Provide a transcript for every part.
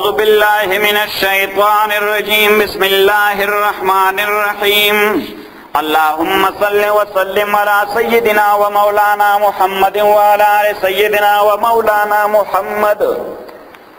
औज़ु बिल्लाहि मिनश शैतानिर रजीम, बिस्मिल्लाहिर रहमानिर रहीम। अल्लाहुम्मा सल्लि व सल्लिम अला सय्यिदिना व मौलाना मुहम्मदिन व अला आलि सय्यिदिना व मौलाना मुहम्मद।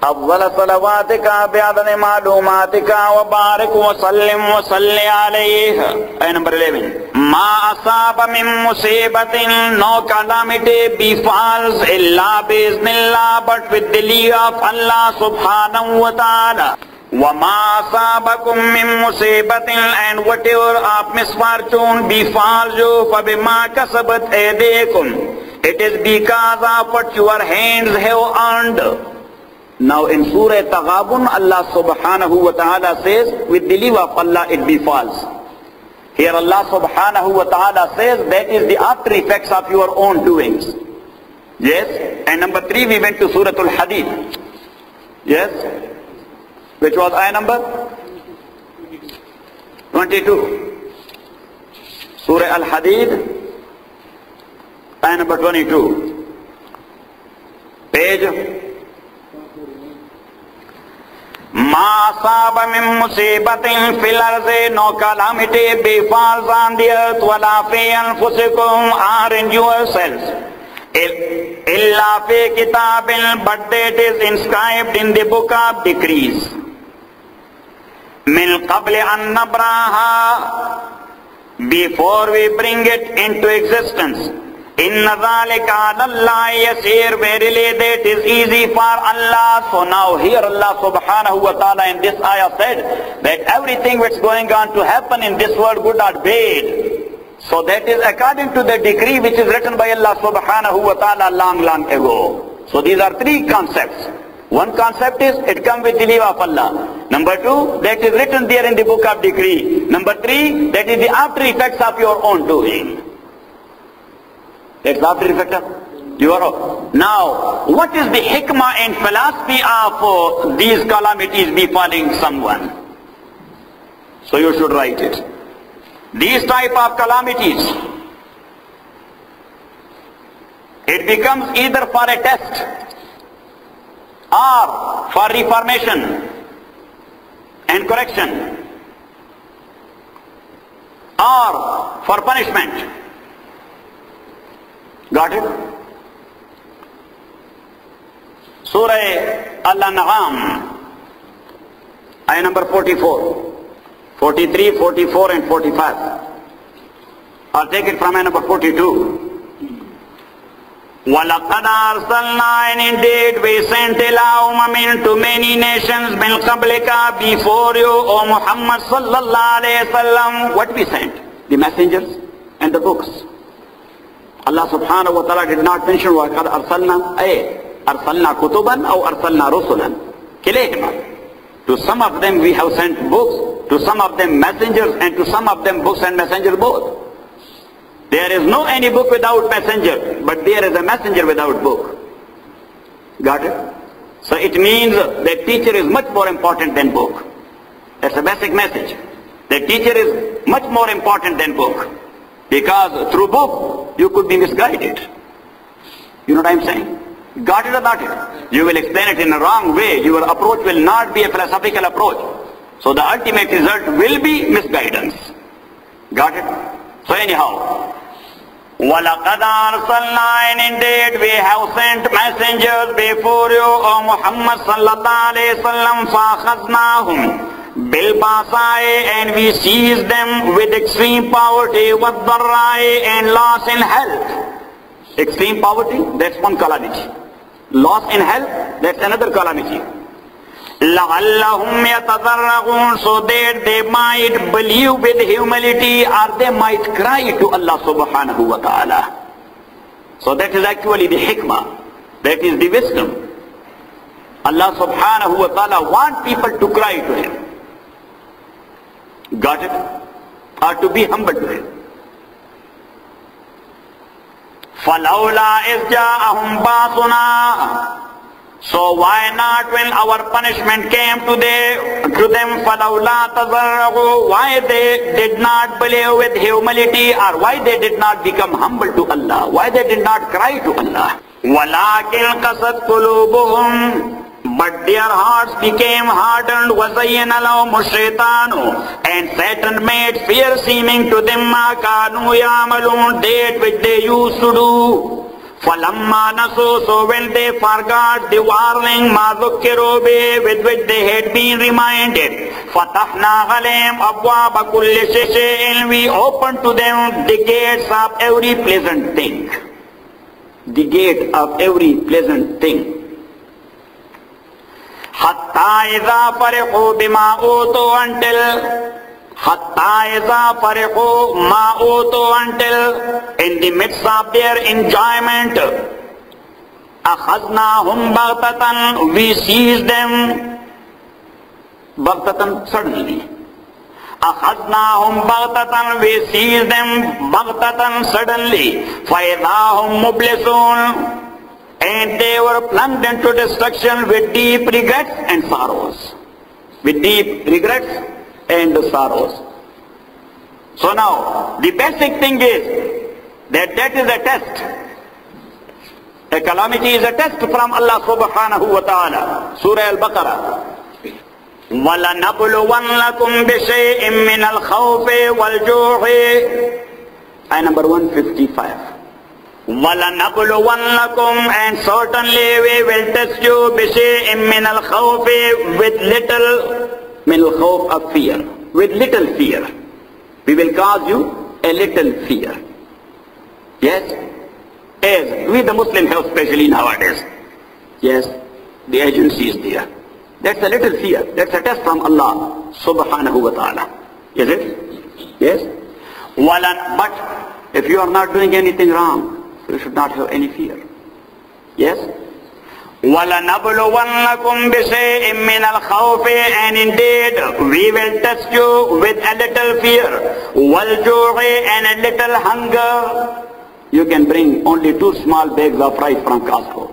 अव्वल सलवातिका बिअदद मालूमातिका व बारिक व सल्लिम व सल्लि अलैहि। आयत नंबर 11। मा असाब मिन मुसीबतिन, no calamity befalls illa biiznillah, but with the leave of Allah subhanahu wa ta'ala. وَمَا أَصَابَكُم مِّن مُّصِيبَةٍ, and whatever of misfortune befalls you, فَبِمَا كَسَبَتْ أَيْدِيكُمْ, it is because of what your hands have earned. Now in Surah Taghabun, Allah subhanahu wa ta'ala says, with the leave of Allah it befalls. Here Allah subhanahu wa ta'ala says that is the after effects of your own doings. Yes? And number 3 we went to Surah Al-Hadid. Yes? Which was ayah number 22. Surah Al-Hadid, ayah number 22. Page. Ma asaba min musibatin fil ardi, no calamity befalls on the earth, wala fi anfusikum, or in yourselves. Illa fi kitabin, but that is inscribed in the book of decrees. Min qabli an nabraha, before we bring it into existence. Inna dhalika ala Allahi yasir, verily that is easy for Allah. So now here Allah subhanahu wa ta'ala in this ayah said that everything which is going on to happen in this world, good or bad, so that is according to the decree which is written by Allah subhanahu wa ta'ala long ago. So these are 3 concepts. One concept is it comes with the leave of Allah. Number 2, that is written there in the book of decree. Number 3, that is the after effects of your own doing. That's after effect of your own. Now, what is the hikmah and philosophy of these calamities befalling someone? So you should write it. These type of calamities, it becomes either for a test or for reformation and correction or for punishment. Got it? Surah Al-An'am, ayah number 44, 43, 44 and 45. I'll take it from ayah number 42. وَلَقَدْ أَرْسَلْنَا, and indeed we sent إِلَىٰ أُمَمٍ, to many nations, مِنْ قَبْلِكَ, before you, O Muhammad sallallahu alayhi wa sallam. What we sent? The messengers and the books. Allah subhanahu wa ta'ala did not mention وَقَدْ أَرْسَلْنَا, أَرْسَلْنَا كُتُبًا أو أَرْسَلْنَا رُسُلًا. كِلَيْهِمَا. To some of them we have sent books, to some of them messengers, and to some of them books and messengers both. There is no any book without messenger, but there is a messenger without book. Got it? So it means that teacher is much more important than book. That's a basic message. The teacher is much more important than book. Because through book, you could be misguided. You know what I'm saying? Got it or not it? You will explain it in a wrong way. Your approach will not be a philosophical approach. So the ultimate result will be misguidance. Got it? So anyhow, وَلَقَدْ أَرْسَلْنَا, and indeed we have sent messengers before you, O Muhammad sallallahu alayhi wa sallam, فَأَخَذْنَاهُمْ بِالْبَأْسَاءِ, and we seized them with extreme poverty, وَالضَّرَّاءِ, and loss in health. Extreme poverty, that's one calamity. Loss in health, that's another calamity. لَعَلَّهُمْ يَتَضَرَّعُونَ, so that they might believe with humility, or they might cry to Allah subhanahu wa ta'ala. So that is actually the hikmah. That is the wisdom. Allah subhanahu wa ta'ala wants people to cry to Him. Got it? Or to be humble to Him. فَلَوْلَا إِذْ جَاءَهُمْ بَأْسُنَا, so why not when our punishment came to them, فَلَوْلَا تَضَرَّعُوا, why they did not believe with humility, or why they did not become humble to Allah, why they did not cry to Allah. وَلَكِنْ قَسَتْ قُلُوبُهُمْ, But their hearts became hardened, وَزَيَّنَ لَهُمُ الشَّيْطَانُ, and Satan made fear seeming to them, مَا كَانُوا يَعْمَلُونَ, that which they used to do. فَلَمَّا نَسُوا, so when they forgot the warning, مَا ذُكِّرُوا بِهِ, with which they had been reminded, فَتَحْنَا عَلَيْهِمْ أَبْوَابَ كُلِّ شَيْءٍ, we opened to them the gates of every pleasant thing. The gate of every pleasant thing. حَتَّى إِذَا فَرِحُوا بِمَا أُوتُوا, until حَتَّى إِذَا فَرِحُوا مَا أُوتُوا, until in the midst of their enjoyment, أَخَذْنَاهُمْ بَغْتَةً, we seized them, بَغْتَةً, suddenly. أَخَذْنَاهُمْ بَغْتَةً, we seized them, بَغْتَةً, suddenly. فَإِذَا هُمْ مُبْلِسُونَ, and they were plunged into destruction with deep regrets and sorrows. With deep regrets and sorrows. So now, the basic thing is that is a test. A calamity is a test from Allah subhanahu wa ta'ala. Surah Al-Baqarah. وَلَنَبْلُوَنَّكُمْ بِشَيْءٍ مِّنَ الْخَوْفِ وَالْجُوعِ. Ayah number 155. وَلَنَبْلُوَنَّكُمْ, and certainly we will test you, بِشَيْءٍ مِّنَ الْخَوْفِ, with little, min al-khawf, of fear, with little fear. We will cause you a little fear. Yes? As we the Muslims have, especially nowadays. Yes? The agency is there. That's a little fear. That's a test from Allah subhanahu wa ta'ala. Is it? Yes? But if you are not doing anything wrong, you should not have any fear. Yes? وَلَنَبْلُوَنَّكُمْ بِشَيْءٍ مِّنَ الْخَوْفِ, and indeed we will test you with a little fear, وَالْجُوعِ, and a little hunger. You can bring only 2 small bags of rice from Costco.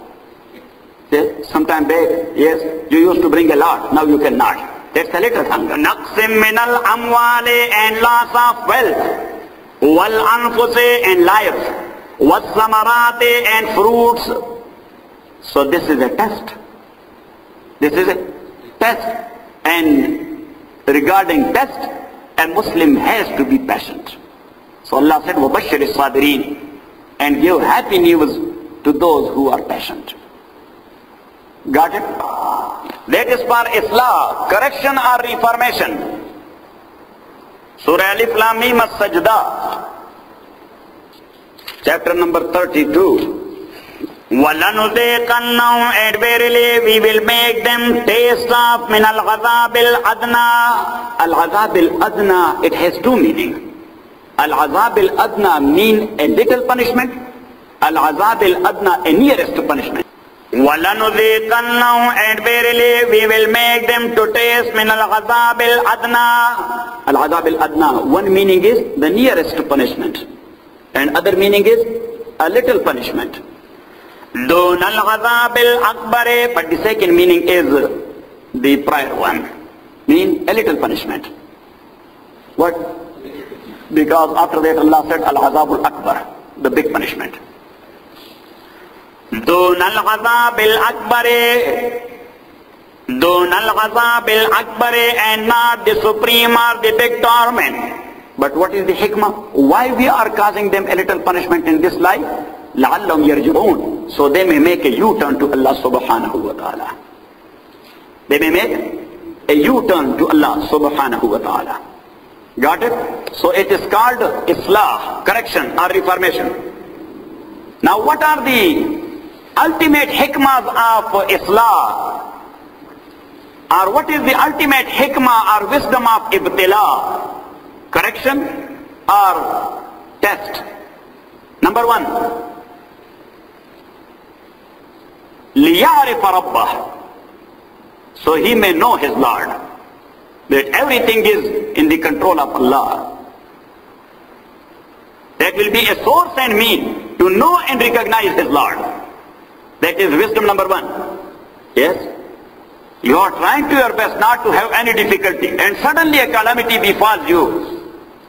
Yes? Sometime back, yes, you used to bring a lot, now you cannot. That's a little hunger. نَقْسٍ مِّنَ الْأَمْوَالِ, and loss of wealth, وَالْأَنفُسِ, and life, وَالثَّمَرَاتِ, and fruits. So this is a test. This is a test. And regarding test, a Muslim has to be patient. So Allah said, وَبَشِّرِ الصَّابِرِينَ, and give happy news to those who are patient. Got it? That is for Islah, correction or reformation. Surah Alif Lam Mim As-Sajda, chapter number 32. وَلَنُذِيقَنَّهُمْ, and verily we will make them taste of min al-ghazab al-adna. Al-ghazab al-adna, it has 2 meanings. Al-ghazab al-adna mean a little punishment. Al-ghazab al-adna, a nearest punishment. وَلَنُذِيقَنَّهُمْ, and verily we will make them to taste min al-ghazab al-adna. Al-ghazab al-adna, one meaning is the nearest punishment, and other meaning is a little punishment. دون العذاب الأكبر, but the second meaning is the prior one, mean a little punishment. What? Because after that Allah said al-azab al-akbar, the big punishment. دون العذاب الأكبر, دون العذاب الأكبر, and not the supreme or the big torment. But what is the hikmah? Why we are causing them a little punishment in this life? لَعَلَّهُمْ يَرْجِعُونَ, so they may make a U-turn to Allah subhanahu wa ta'ala. They may make a U-turn to Allah subhanahu wa ta'ala. Got it? So it is called Islah, correction or reformation. Now what are the ultimate hikmahs of Islah? Or what is the ultimate hikmah or wisdom of Ibtila? Correction or test? Number 1, لِيَعْرِفَ رَبَّهُ, so he may know his Lord, that everything is in the control of Allah. That will be a source and mean to know and recognize his Lord. That is wisdom number 1. Yes? You are trying to your best not to have any difficulty, and suddenly a calamity befalls you.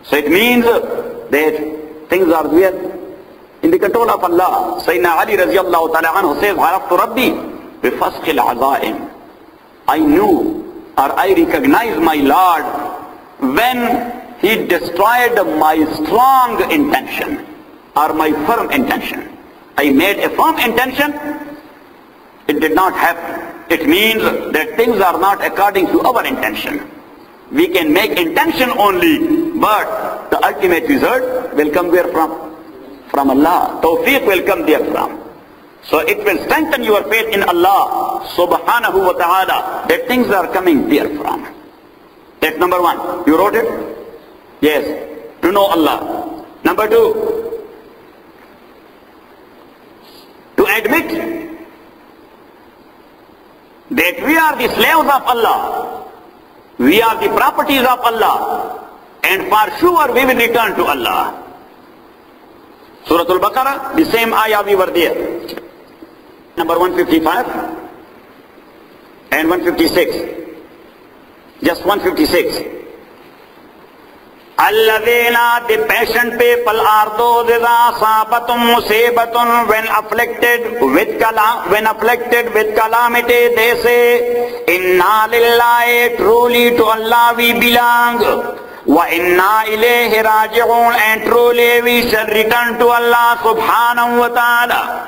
So it means that things are there in the control of Allah. Sayyidina Ali radiyallahu ta'ala anhu says, عَرَفْتُ رَبِّي بِفَسْخِ الْعَزَائِمِ, I knew or I recognized my Lord when He destroyed my strong intention or my firm intention. I made a firm intention, it did not happen. It means that things are not according to our intention. We can make intention only, but the ultimate result will come where from? From Allah. Tawfiq will come there from. So it will strengthen your faith in Allah subhanahu wa ta'ala that things are coming there from. That's number one. You wrote it? Yes. To know Allah. Number two, to admit that we are the slaves of Allah. We are the properties of Allah. And for sure we will return to Allah. Surah Al-Baqarah, the same ayah we were there. Number 155 and 156. Just 156. Alladheena, the patient people are those idha asabatum musibatun, when afflicted with calamity, they say, Inna lillahi, truly to Allah we belong. Wa inna ilayhi raji'un, and truly we shall return to Allah subhanahu wa ta'ala.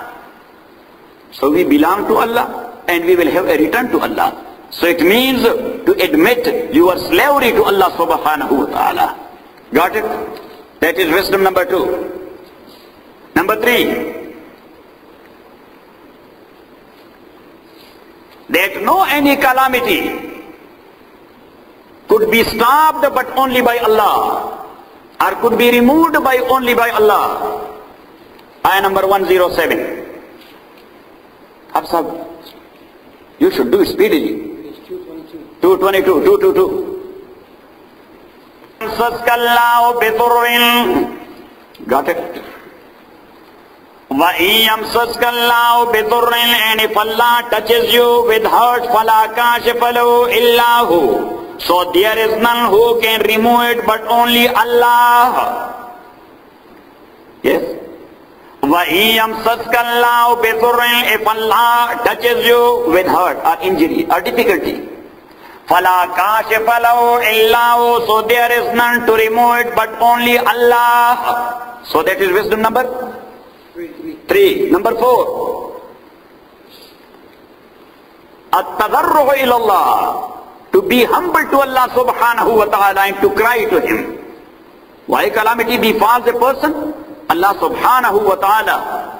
So we belong to Allah and we will have a return to Allah. So it means to admit your slavery to Allah subhanahu wa ta'ala. Got it? That is wisdom number two. Number three, that no any calamity could be stopped but only by Allah, or could be removed by only by Allah. Ayah number 107. Absab, you should do speedily. 222. Got it? And if Allah touches you with hurt, فَلَا كَاشِفَ لَهُ إِلَّا هُ. So there is none who can remove it but only Allah. Yes? If Allah touches you with hurt or injury or difficulty, فَلَا كَاشِفَ لَهُ إِلَّا هُ. So there is none to remove it but only Allah. So that is wisdom number 3. Number 4. التضرع إلى الله. To be humble to Allah subhanahu wa ta'ala and to cry to Him. Why calamity befalls a person? Allah subhanahu wa ta'ala,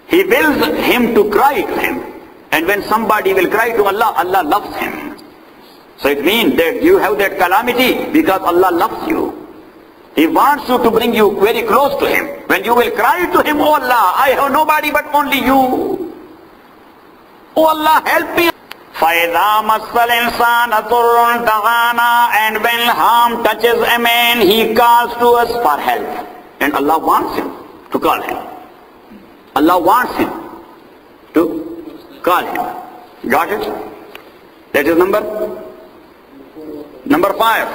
He wills him to cry to Him. And when somebody will cry to Allah, Allah loves him. So it means that you have that calamity because Allah loves you. He wants you to bring you very close to Him. When you will cry to Him, Oh Allah, I have nobody but only you. Oh Allah, help me. فَإِذَا مَسَّ الْإِنسَانَ ضُرٌّ دَعَانَا. And when harm touches a man, he calls to us for help. And Allah wants him to call him. Allah wants him to call him. Got it? That is number 5.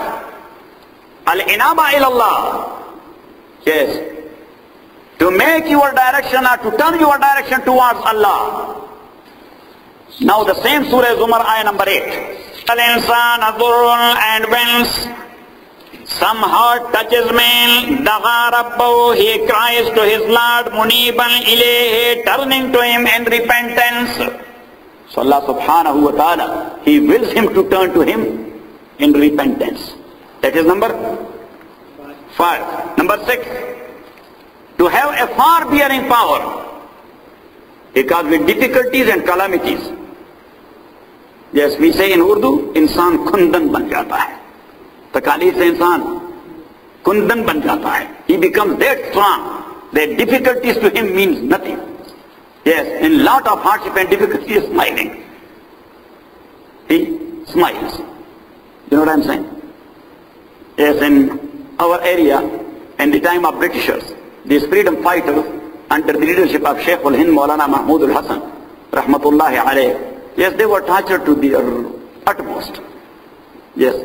Al-inaba ilallah. Yes. To make your direction or to turn your direction towards Allah. Now the same Surah Zumar, ayah number 8. Al-insan adurun, and when some hurt touches man, daga rabbahu, he cries to his Lord, muniban ilayhi, turning to Him in repentance. So Allah subhanahu wa ta'ala, He wills him to turn to Him in repentance. That is number 5. Number 6. To have a far-bearing power. Because with difficulties and calamities, yes, we say in Urdu, इंसान खुंदन बन जाता है. तकालीफ से इंसान कुंदन बन जाता है. He becomes that strong that difficulties to him means nothing. Yes, in lot of hardship and difficulty, he is smiling. He smiles. You know what I'm saying? Yes, in our area, in the time of Britishers, these freedom fighters under the leadership of Shaykh al-Hind Maulana Mahmud al-Hasan, rahmatullahi alayh, yes, they were tortured to their utmost. Yes.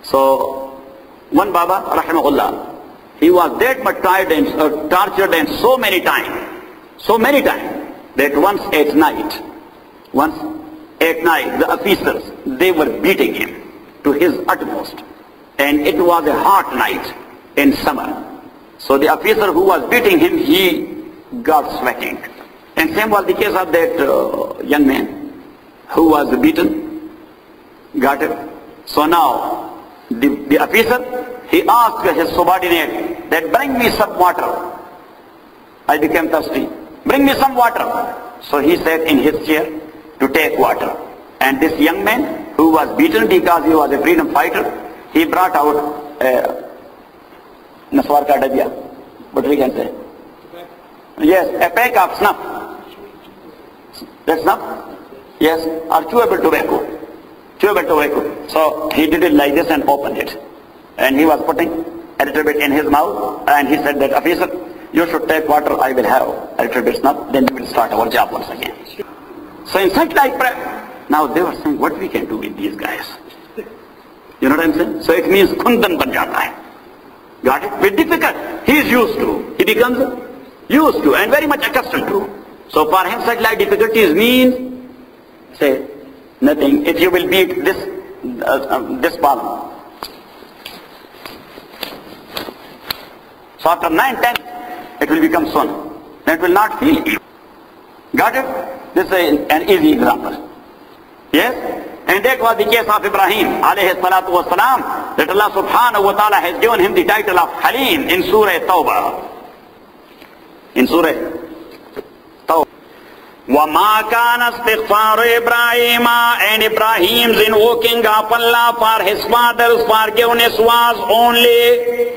So, one Baba, rahimahullah, he was that much tired and tortured and so many times, that once At night, the officers, they were beating him to his utmost. And it was a hot night in summer. So the officer who was beating him, he got sweating. And same was the case of that young man who was beaten. Got it? So now, the officer, he asked his subordinate that bring me some water. I became thirsty. Bring me some water. So he sat in his chair to take water. And this young man who was beaten because he was a freedom fighter, he brought out Naswar ka dabya, what we can say? Yes, a pack of snuff. That's snuff? Yes, or chewable tobacco. Chewable tobacco. So he did it like this and opened it. And he was putting a little bit in his mouth, and he said that, officer, you should take water, I will have a little bit snuff, then we will start our job once again. So in such like prayer, now they were saying, what we can do with these guys? You know what I'm saying? So it means kundan ban jata hai. Got it? With difficult. He is used to. He becomes used to and very much accustomed to. So for him such like difficulties means, say, nothing. If you will beat this palm. So after 9-10, it will become sun. Then it will not feel it. Got it? This is an easy example. Yes? And that was the case of Ibrahim alayhi salatu was salam, that Allah subhanahu wa ta'ala has given him the title of Halim in Surah Tawbah. In Surah Tawbah. وَمَا كَانَ اسْتِغْفَارُ إِبْرَاهِيمَ, and Ibrahim's invoking of Allah for his father's forgiveness was only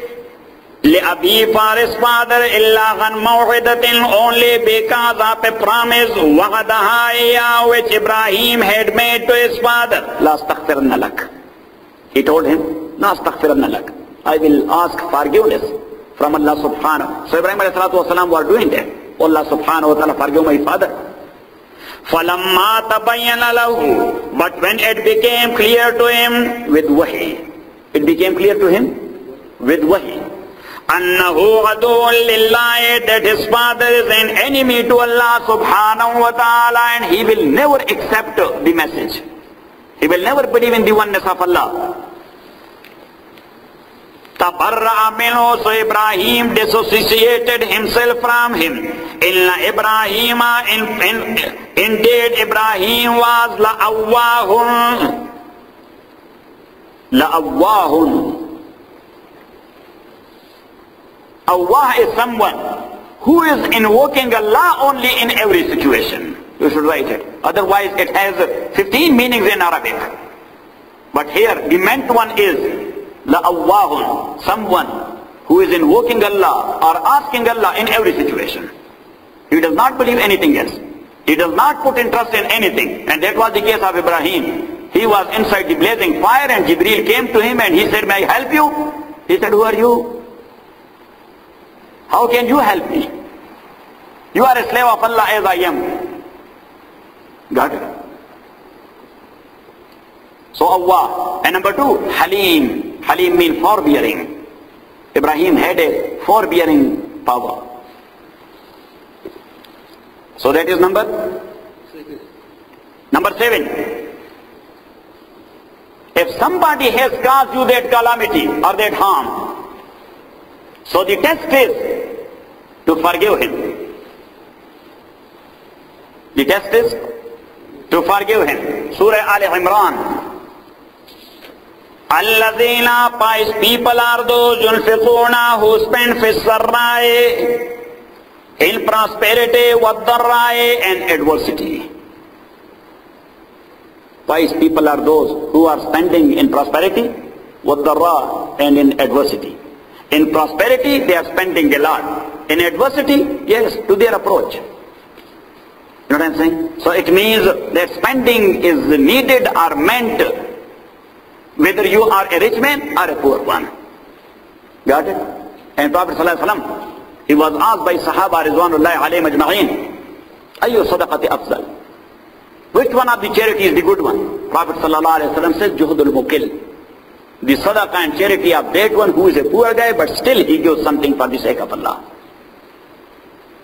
لأبي for his father إلا غن موعدة, only because of a promise وعدها إياه which Ibrahim had made to his father. لا أستغفرن لك. He told him, لا أستغفرن لك, I will ask forgiveness from Allah subhanahu. So Ibrahim alayhi salatu wasalam was doing that. Allah subhanahu wa ta'ala forgive my father. فَلَمَّا تَبَيَّنَ لَهُ, but when it became clear to him with wahi, it became clear to him with wahi, أَنَّهُ عَدُوٌ لِلَّهِ, that his father is an enemy to Allah subhanahu wa ta'ala, and he will never accept the message. He will never believe in the oneness of Allah. تَبَرَّأَ مِنْهُ, so Ibrahim dissociated himself from him. إِنَّ إِبْرَاهِيمَ, indeed Ibrahim was لَأَوَّاهٌ. Allah is someone who is invoking Allah only in every situation. You should write it. Otherwise it has 15 meanings in Arabic. But here the meant one is la'awwahun, someone who is invoking Allah or asking Allah in every situation. He does not believe anything else. He does not put interest in anything. And that was the case of Ibrahim. He was inside the blazing fire and Jibreel came to him and he said, may I help you? He said, who are you? How can you help me? You are a slave of Allah as I am. Got it? So Allah. And number two, Halim. Halim means forbearing. Ibrahim had a forbearing power. So that is number 7. If somebody has caused you that calamity or that harm, so the test is to forgive him. The test is to forgive him. Surah Al-Imran. Alladhina, pious people are those yunfiquna who spend fi sarra'i, in prosperity, wad-darra'i, and adversity. Pious people are those who are spending in prosperity, wad-darra, and in adversity. In prosperity, they are spending a lot. In adversity, yes, to their approach. You know what I'm saying? So it means that spending is needed or meant whether you are a rich man or a poor one. Got it? And Prophet ﷺ, he was asked by Sahaba Rizwanullahi alayhim ajma'in, Ayyu sadaqati afzal? Which one of the charity is the good one? Prophet ﷺ says, Juhudul Mukil. The sadaqah and charity of that one who is a poor guy, but still he gives something for the sake of Allah.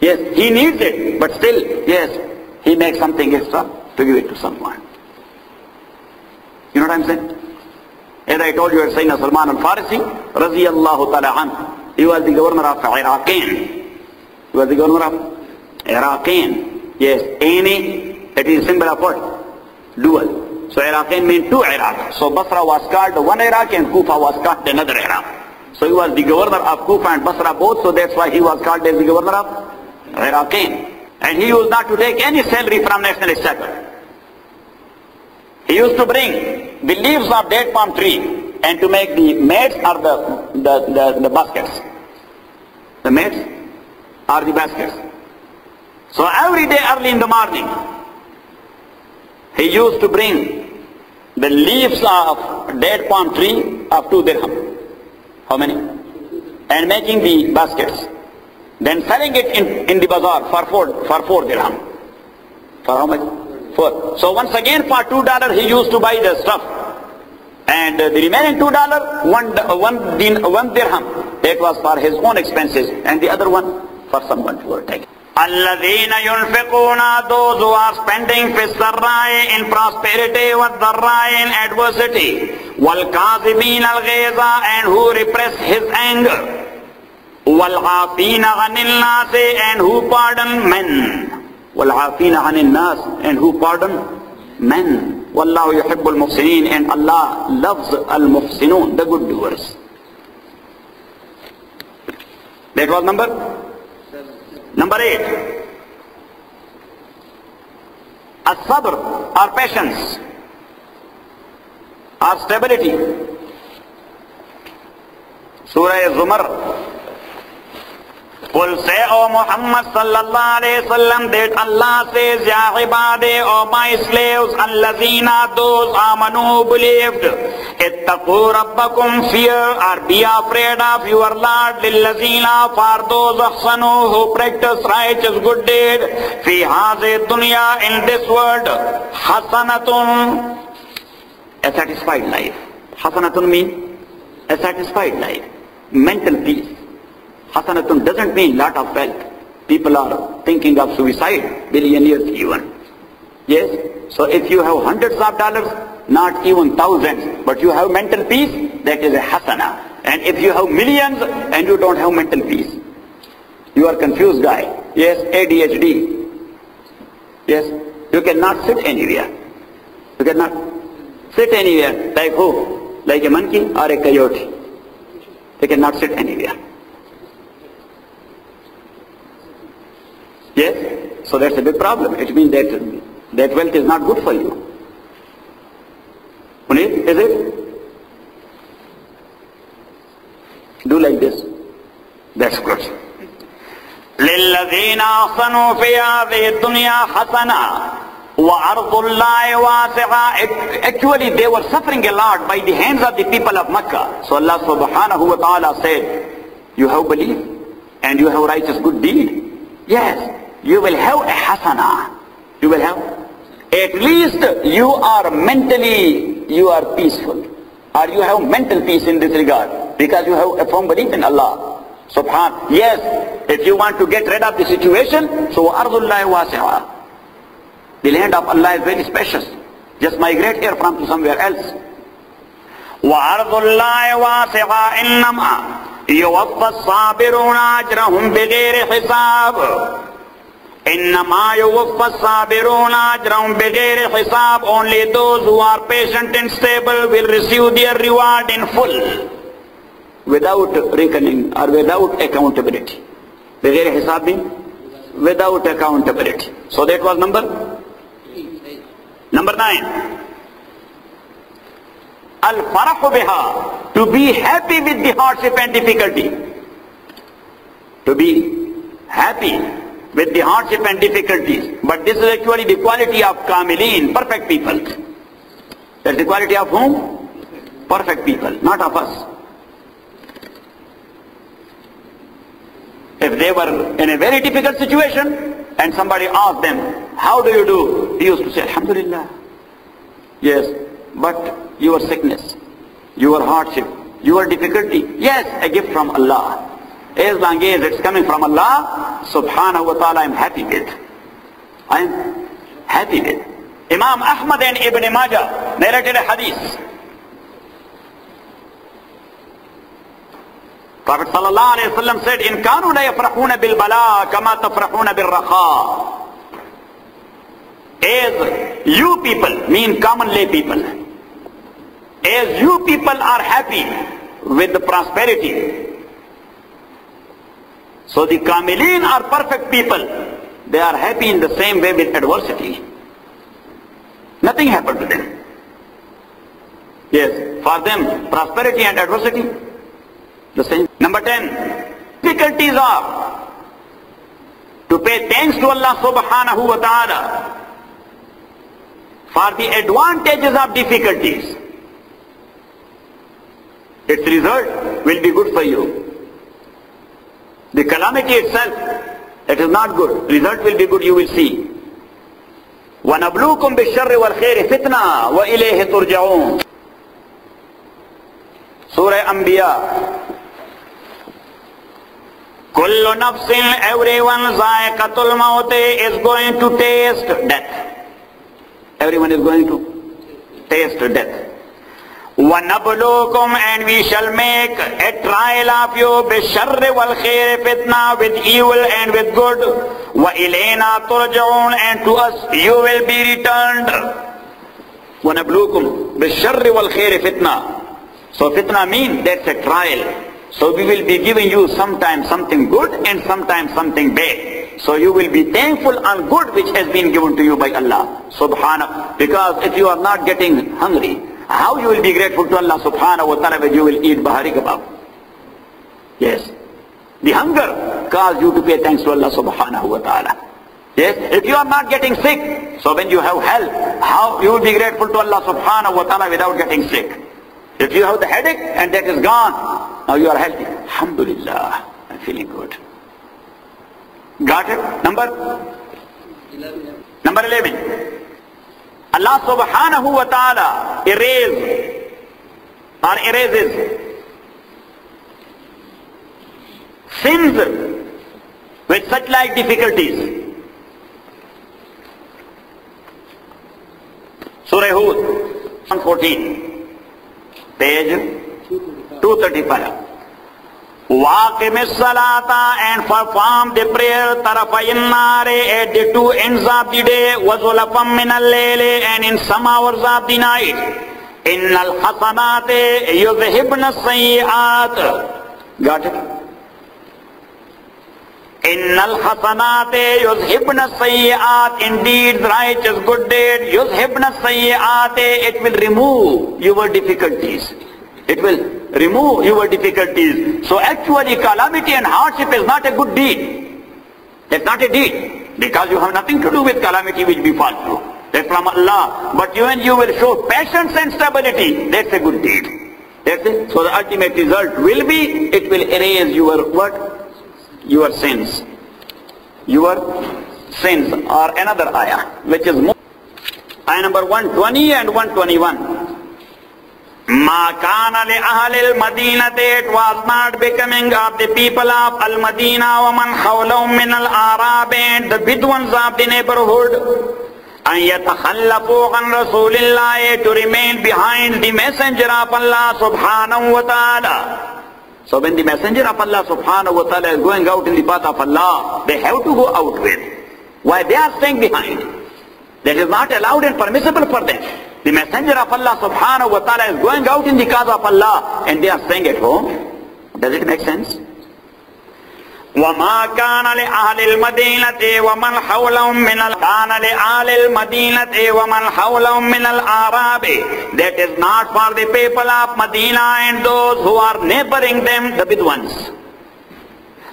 Yes, he needs it, but still, yes, he makes something extra to give it to someone. know what I'm saying? As I told you, at Sayyidina Salman al-Farisi, radiyallahu ta'ala anhu, he was the governor of Iraqin. He was the governor of Iraqin. Yes, Aini, it is a symbol of what? Dual. So Iraqin means two Iraq. So Basra was called one Iraq and Kufa was called another Iraq. So he was the governor of Kufa and Basra both, so that's why he was called as the governor of Iraqin. And he used not to take any salary from national exchequer. He used to bring the leaves of date palm tree and to make the mats or the baskets. The mats or the baskets. So every day early in the morning, he used to bring the leaves of date palm tree of 2 dirham. How many? And making the baskets. Then selling it in the bazaar for 4 dirham. For how much? 4. So once again for $2 he used to buy the stuff. And the remaining $2, one dirham, that was for his own expenses, and the other one for someone to take. الَّذِينَ يُنْفِقُونَ, those who are spending فِي السَّرَّاءِ, in prosperity, وَالضَّرَّاءِ, in adversity, وَالْكَاظِمِينَ الْغَيْظَ, and who repress his anger, وَالْعَافِينَ عَنِ النَّاسِ, and who pardon men, وَالْعَافِينَ عَنِ النَّاسِ, and who pardon men. وَاللَّهُ يُحِبُّ الْمُحْسِنِينَ, and Allah loves al-muhsinun, the good doers. That was number 8. As-sabr, or patience, or stability. Surah Zumar. Qul, say, O Muhammad sallallahu alayhi wa sallam, that Allah says, Ya ibadi, O my slaves, allazina, those amanu, believed, ittaqu rabbakum, fear or be afraid of your Lord, lillazina, for those ahsanu, who practice righteous good deed, fi hazi dunya, in this world, hasanatun, a satisfied life. Hasanatun means a satisfied life, mental peace. Hasanatun doesn't mean lot of wealth. People are thinking of suicide, billionaires even. Yes, so if you have hundreds of dollars, not even thousands, but you have mental peace, that is a hasana. And if you have millions and you don't have mental peace, you are confused guy. Yes, ADHD. Yes, you cannot sit anywhere. You cannot sit anywhere. Like who? Like a monkey or a coyote. They cannot sit anywhere. Yes, so that's a big problem. It means that wealth is not good for you. Munir, is it? Do like this. That's good. لِلَّذِينَ أَحْسَنُوا فِي هَذِهِ الدُّنْيَا حَسَنًا وَأَرْضُ اللَّهِ وَاسِعَةٌ. Actually, they were suffering a lot by the hands of the people of Makkah. So Allah subhanahu wa ta'ala said, you have belief and you have righteous good deed. Yes, you will have a hasana. You will have. At least you are mentally, you are peaceful. Or you have mental peace in this regard. Because you have a firm belief in Allah. Subhan. Yes, if you want to get rid of the situation, so ardullahi wasi'a. The land of Allah is very spacious. Just migrate here from somewhere else. Wa ardullahi wasi'a innama yuwaffa as-sabiruna ajrahum bighayri hisab. Innama yuwaffa as-sabiruna ajrahum bighayri hisab. Only those who are patient and stable will receive their reward in full, without reckoning or without accountability. Bighayri hisab means without accountability. So that was number 9. Al-farahu biha, to be happy with the hardship and difficulty. To be happy with the hardship and difficulties. But this is actually the quality of kamilin, perfect people. That's the quality of whom? Perfect people, not of us. If they were in a very difficult situation and somebody asked them, how do you do? He used to say, Alhamdulillah. Yes, but your sickness, your hardship, your difficulty, yes, a gift from Allah. As long as it's coming from Allah, subhanahu wa ta'ala, I'm happy with. I'm happy with. Imam Ahmad and Ibn Majah narrated a hadith. Prophet sallallahu alayhi wa sallam said, "In kanu la yafrahuna bil bala kama tafrahuna bil rakha." As you people, mean common lay people, as you people are happy with the prosperity, so the Kamilin are perfect people. They are happy in the same way with adversity. Nothing happened to them. Yes, for them, prosperity and adversity, the same. Number 10, difficulties are to pay thanks to Allah subhanahu wa ta'ala for the advantages of difficulties. Its result will be good for you. The calamity itself, it is not good. Result will be good, you will see. وَنَبْلُوكُمْ بِالشَّرِّ وَالْخَيْرِ فِتْنَةً وَإِلَيْهِ تُرْجَعُونَ. Surah Anbiya. Kullu nafsin, everyone, zaiqatul maut, is going to taste death. Everyone is going to taste death. وَنَبْلُوكُمْ, and we shall make a trial of you, بِالشَّرِّ وَالْخَيْرِ fitna, with evil and with good. وَإِلَيْنَا تُرْجَعُونَ, and to us you will be returned. وَنَبْلُوكُمْ بِالشَّرِّ وَالْخَيْرِ fitna. So fitna means that's a trial. So we will be giving you sometimes something good and sometimes something bad. So you will be thankful on good which has been given to you by Allah subhanahu. Because if you are not getting hungry, how you will be grateful to Allah subhanahu wa ta'ala when you will eat bahari kebab? Yes. The hunger caused you to pay thanks to Allah subhanahu wa ta'ala. Yes. If you are not getting sick, so when you have health, how you will be grateful to Allah subhanahu wa ta'ala without getting sick? If you have the headache and that is gone, now you are healthy. Alhamdulillah, I'm feeling good. Got it? Number 11. Allah subhanahu wa ta'ala erases sins with such like difficulties. Surah Hud 114, page 235. وَاقِمِ الصَّلَاةَ, and perform the prayer طَرَفَيِ النَّارِ, at the two ends of the day, وَزُلَفًا مِنَ اللَّيْلِ, and in some hours of the night. إِنَّ الْحَسَنَاتِ يُذْهِبْنَ السَّيِّئَاتِ. Got it? إِنَّ الْحَسَنَاتِ يُذْهِبْنَ السَّيِّئَاتِ, indeed righteous good deed, يُذْهِبْنَ السَّيِّئَاتِ, it will remove your difficulties. It will remove your difficulties. So actually calamity and hardship is not a good deed. It's not a deed. Because you have nothing to do with calamity which befalls you. That's from Allah. But when you will show patience and stability, that's a good deed. That's it. So the ultimate result will be, it will erase your what? Your sins. Your sins. Or another ayah, which is more. Ayah number 120 and 121. Ma kana li ahli al-Madinati, it was not becoming of the people of Al-Madina wa man hawlahum min al-Arab, and the Bedouins of the neighborhood, an yatakhallafu an Rasulillah, to remain behind the messenger of Allah subhanahu wa ta'ala. So when the messenger of Allah subhanahu wa ta'ala is going out in the path of Allah, they have to go out with. Why they are staying behind? That is not allowed and permissible for them. The messenger of Allah subhanahu wa ta'ala is going out in the cause of Allah and they are staying at home. Does it make sense? وَمَا كَانَ لِأَهْلِ الْمَدِينَةِ وَمَنْ حَوْلَهُمْ مِنَ كَانَ لِأَهْلِ الْمَدِينَةِ وَمَنْ حَوْلَهُمْ مِنَ الْأَعْرَابِ. That is not for the people of Medina and those who are neighboring them, the Bedouins.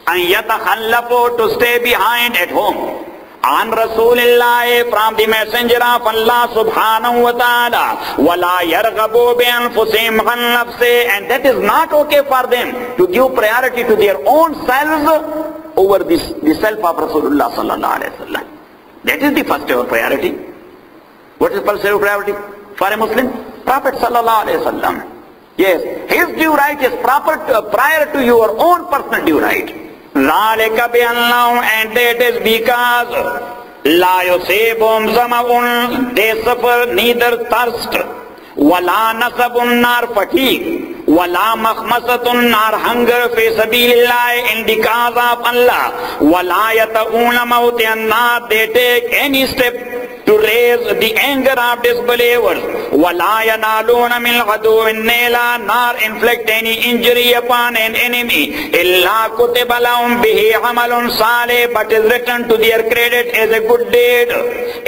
أَنْ يَتَخَلَّفُوا, to stay behind at home. An Rasulillah, from the messenger of Allah subhanahu wa ta'ala. Wala yarghabu bi anfusihim an nafsi, and that is not okay for them to give priority to their own selves over the self of Rasulullah sallallahu alayhi wa sallam. That is the first ever priority. What is first ever priority for a Muslim? Prophet sallallahu alayhi wa sallam. Yes, his due right is prior to your own personal due right. ذَلِكَ بِأَنَّهُمْ, and that is because La yusibum zama'un, they suffer neither thirst, wala nasabun nor fatigue, wala makhmasatun nor hunger fi sabilillah in the cause of Allah, wala yata'una mawtiyan, not they take any step to raise the anger of disbelievers, wala yanaluna min aduwwin naila, nor inflict any injury upon an enemy, illa kutiba lahum bihi amalun salih, but is written to their credit as a good deed.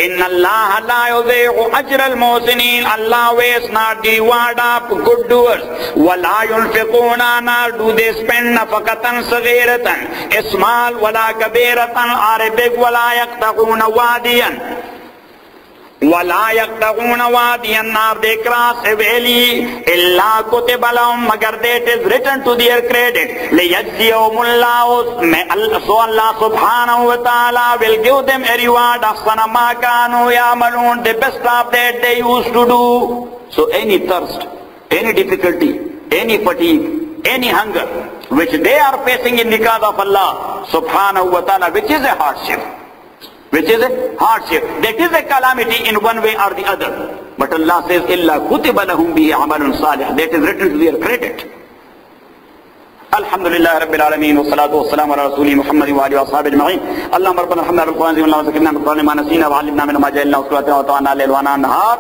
Inna Allah la yudhi'u ajra al-muhsinin, Allah wastes not the reward of good doers. Wala yunfiquna, nor do they spend nafaqatan saghiratan, a small wala kabiratan, or a big, wala yaqta'una wadiyan, wala yaqta'una wadiyan, nor they cross a valley, illa kutiba lahum, magar that is written to their credit. Liyajziyahumullahu, so Allah subhanahu wa ta'ala will give them a reward of ahsana ma kanu ya'malun, the best of that they used to do. So any thirst, any difficulty, any fatigue, any hunger which they are facing in the cause of Allah subhanahu wa ta'ala, which is a hardship, that is a calamity in one way or the other, but Allah says illa kutiba lahum bihi amalun salih, that is written to their credit. Alhamdulillah Rabbil Alameen, wassalatu wassalamu ala Rasulih Muhammad wa alihi wa ashabihi ajma'in. Allahumma rabbana hamdana bil Qur'an wa zakirna bil Qur'an ma nasina wa 'allimna minhu ma jahilna wa ta'ana al-layl wa nahar.